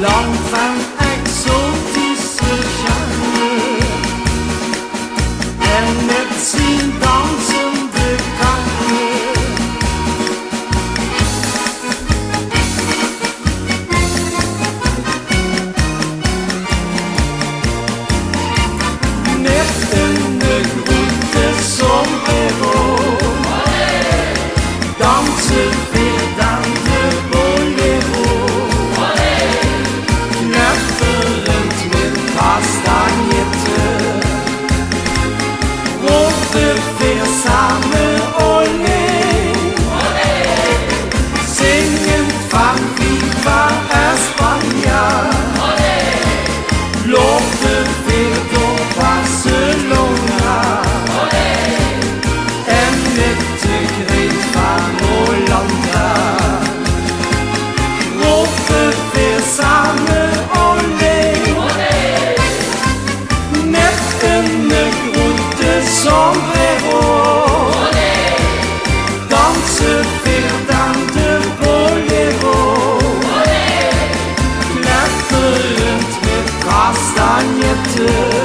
land van exotische genre en met zien dansende kanten. Met een grote sombrero dansen weer dan de bolero. Knapperend met castagnette, rote weer samen olé. Zingen van Viva España, lopen weer door Barcelona en met de greet van Hollanda. Roepen weer samen olé, met een grote sombrero. Dansen weer dan de bolero, knapperend met castagnette.